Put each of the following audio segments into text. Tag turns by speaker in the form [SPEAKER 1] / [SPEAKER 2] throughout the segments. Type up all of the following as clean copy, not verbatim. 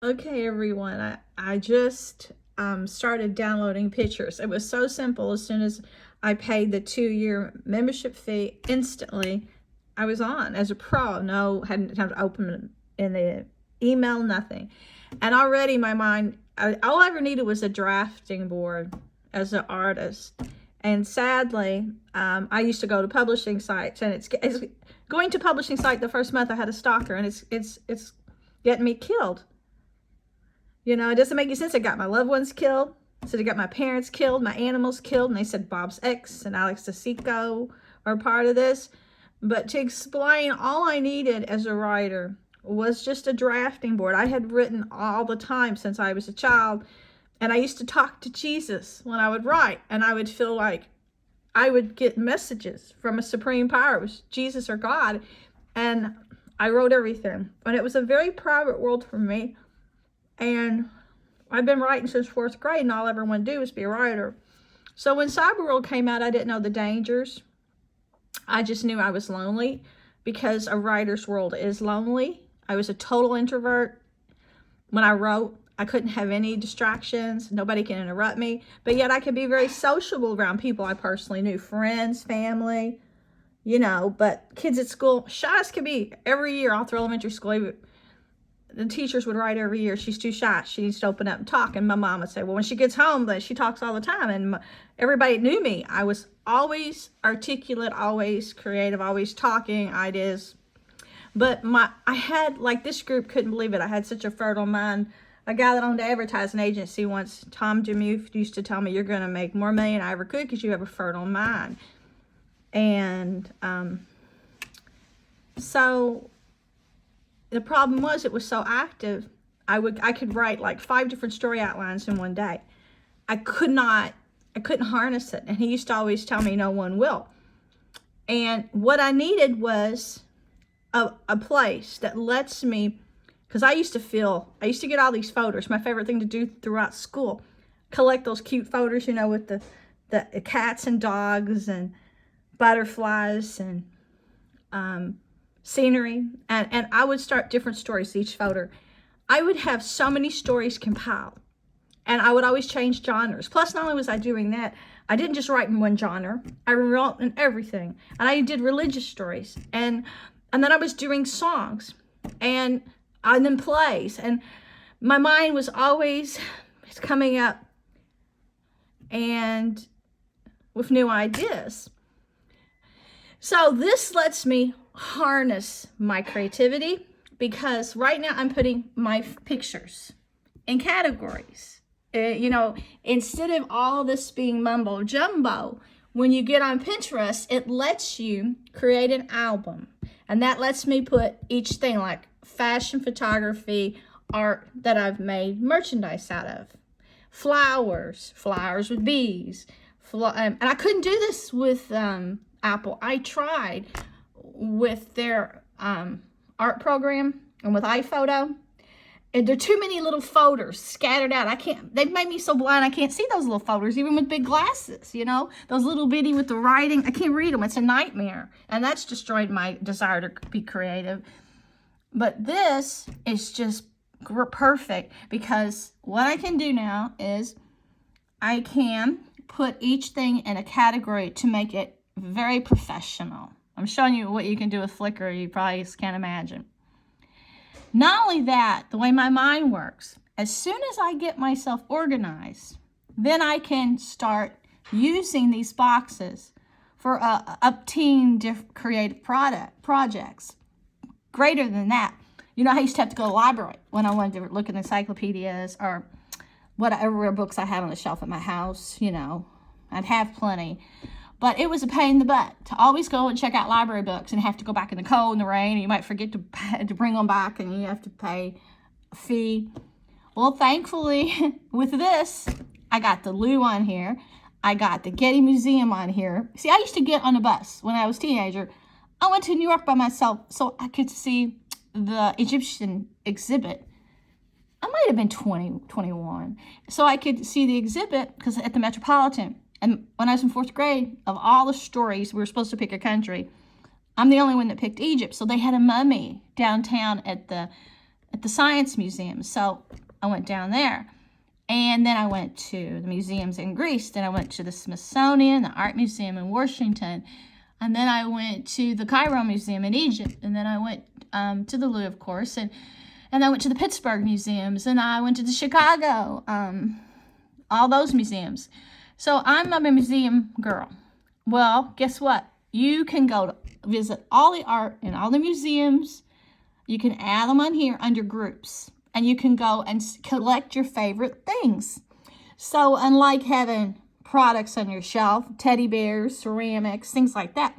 [SPEAKER 1] Okay, everyone, I just started downloading pictures. It was so simple. As soon as I paid the 2-year membership fee, instantly I was on as a pro. No, hadn't had to open it in the email, nothing. And already my mind, all I ever needed was a drafting board as an artist. And sadly, I used to go to publishing sites, and it's going to publishing site the first month I had a stalker, and it's getting me killed. You know, it doesn't make any sense. I got my loved ones killed. So I got my parents killed, my animals killed, and they said Bob's ex and Alex DeSico are part of this. But to explain, all I needed as a writer was just a drafting board. I had written all the time since I was a child, and I used to talk to Jesus when I would write, and I would feel like I would get messages from a supreme power. It was Jesus or God, and I wrote everything. And it was a very private world for me. And I've been writing since 4th grade, and all I ever want to do is be a writer. So when Cyberworld came out, I didn't know the dangers. I just knew I was lonely, because a writer's world is lonely. I was a total introvert. When I wrote, I couldn't have any distractions. Nobody can interrupt me. But yet I could be very sociable around people I personally knew, friends, family, you know. But kids at school, shy as could be. Every year, all through elementary school, the teachers would write every year, she's too shy, she needs to open up and talk. And my mom would say, well, when she gets home, but she talks all the time. And everybody knew me. I was always articulate, always creative, always talking ideas. But I had, like, this group couldn't believe it. I had such a fertile mind. A guy that owned an advertising agency once, Tom Demuth, used to tell me, you're going to make more money than I ever could because you have a fertile mind. And so the problem was, it was so active. I could write like 5 different story outlines in one day. I couldn't harness it. And he used to always tell me, no one will. And what I needed was a place that lets me, because I used to get all these photos. My favorite thing to do throughout school, collect those cute photos, you know, with the cats and dogs and butterflies and scenery, and I would start different stories each photo. I would have so many stories compiled, and I would always change genres. Plus, not only was I doing that, I didn't just write in one genre. I wrote in everything, and I did religious stories, and then I was doing songs, and then plays, and my mind was always coming up and with new ideas. So this lets me harness my creativity, because right now I'm putting my pictures in categories. You know, instead of all this being mumbo jumbo, when you get on Pinterest, it lets you create an album. And that lets me put each thing, like fashion photography, art that I've made merchandise out of, flowers with bees. And I couldn't do this with Apple. I tried with their art program and with iPhoto, and there are too many little folders scattered out. They've made me so blind I can't see those little folders, even with big glasses, you know, those little bitty with the writing. I can't read them. It's a nightmare, and that's destroyed my desire to be creative. But this is just perfect, because what I can do now is I can put each thing in a category to make it very professional. I'm showing you what you can do with Flickr. You probably can't imagine. Not only that, the way my mind works, as soon as I get myself organized, then I can start using these boxes for creative projects. Greater than that, you know, I used to have to go to the library when I wanted to look at encyclopedias or whatever books I had on the shelf at my house. You know, I'd have plenty. But it was a pain in the butt to always go and check out library books and have to go back in the cold and the rain, and you might forget to bring them back, and you have to pay a fee. Well, thankfully, with this, I got the Lou on here. I got the Getty Museum on here. See, I used to get on a bus when I was a teenager. I went to New York by myself so I could see the Egyptian exhibit. I might have been 20, 21. So I could see the exhibit because at the Metropolitan. And when I was in 4th grade, of all the stories, we were supposed to pick a country. I'm the only one that picked Egypt. So they had a mummy downtown at the at the Science Museum. So I went down there. And then I went to the museums in Greece. Then I went to the Smithsonian, the Art Museum in Washington. And then I went to the Cairo Museum in Egypt. And then I went to the Louvre, of course. And I went to the Pittsburgh museums. And I went to the Chicago, all those museums. So I'm a museum girl. Well, guess what? You can go to visit all the art in all the museums. You can add them on here under groups. And you can go and collect your favorite things. So unlike having products on your shelf, teddy bears, ceramics, things like that,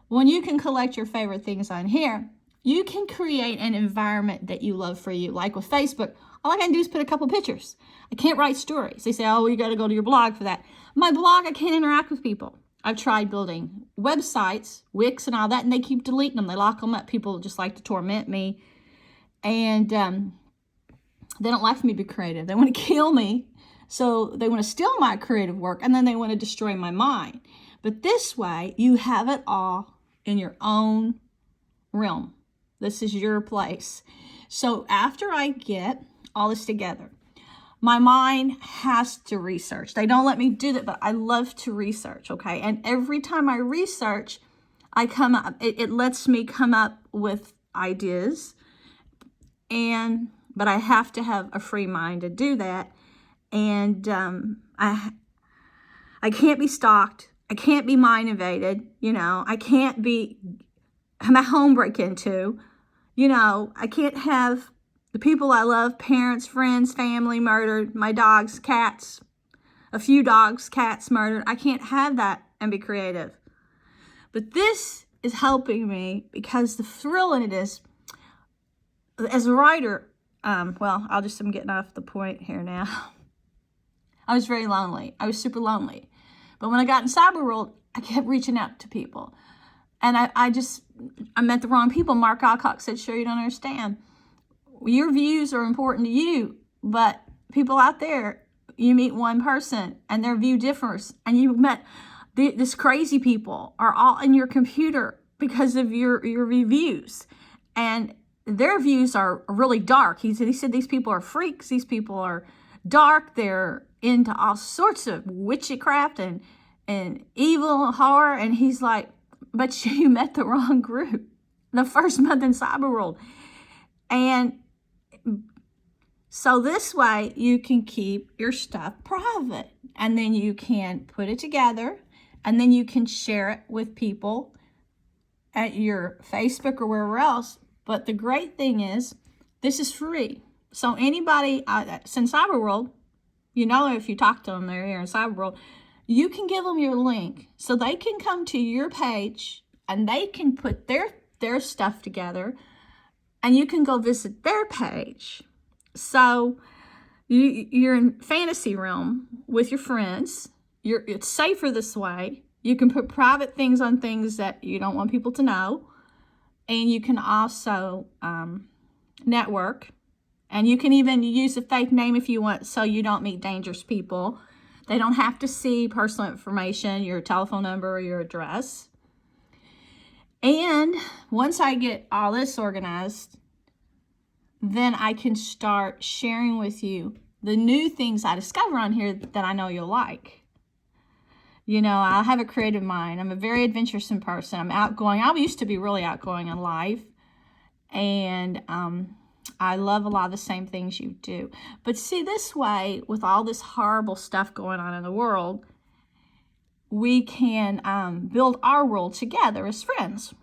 [SPEAKER 1] when you can collect your favorite things on here, you can create an environment that you love for you. Like with Facebook, all I can do is put a couple pictures. I can't write stories. They say, oh, you got to go to your blog for that. My blog, I can't interact with people. I've tried building websites, Wix and all that, and they keep deleting them. They lock them up. People just like to torment me. And they don't like for me to be creative. They want to kill me. So they want to steal my creative work, and then they want to destroy my mind. But this way, you have it all in your own realm. This is your place. So after I get all this together, my mind has to research. They don't let me do that, but I love to research, okay? And every time I research, I come up, it lets me come up with ideas, but I have to have a free mind to do that. And I can't be stalked. I can't be mind invaded. You know, I can't have my home break into. You know, I can't have the people I love, parents, friends, family murdered, my dogs, cats, a few dogs, cats murdered. I can't have that and be creative. But this is helping me because the thrill in it is, as a writer, I'm getting off the point here now. I was very lonely. I was super lonely. But when I got in Cyberworld, I kept reaching out to people. And I met the wrong people. Mark Alcock said, sure, you don't understand. Your views are important to you, but people out there, you meet one person and their view differs. And you met this crazy people are all in your computer because of your reviews. And their views are really dark. He said these people are freaks. These people are dark. They're into all sorts of witchcraft and evil horror. And he's like, but you met the wrong group the first month in Cyberworld. And so this way you can keep your stuff private, and then you can put it together, and then you can share it with people at your Facebook or wherever else. But the great thing is, this is free. So anybody that's in Cyberworld, you know, if you talk to them, they're here in Cyberworld, you can give them your link so they can come to your page and they can put their stuff together, and you can go visit their page. So you're in fantasy realm with your friends. It's safer this way. You can put private things on things that you don't want people to know. And you can also network. And you can even use a fake name if you want, so you don't meet dangerous people. They don't have to see personal information, your telephone number or your address. And once I get all this organized, then I can start sharing with you the new things I discover on here that I know you'll like. You know, I have a creative mind. I'm a very adventuresome person. I'm outgoing. I used to be really outgoing in life. And I love a lot of the same things you do. But see, this way, with all this horrible stuff going on in the world, we can build our world together as friends.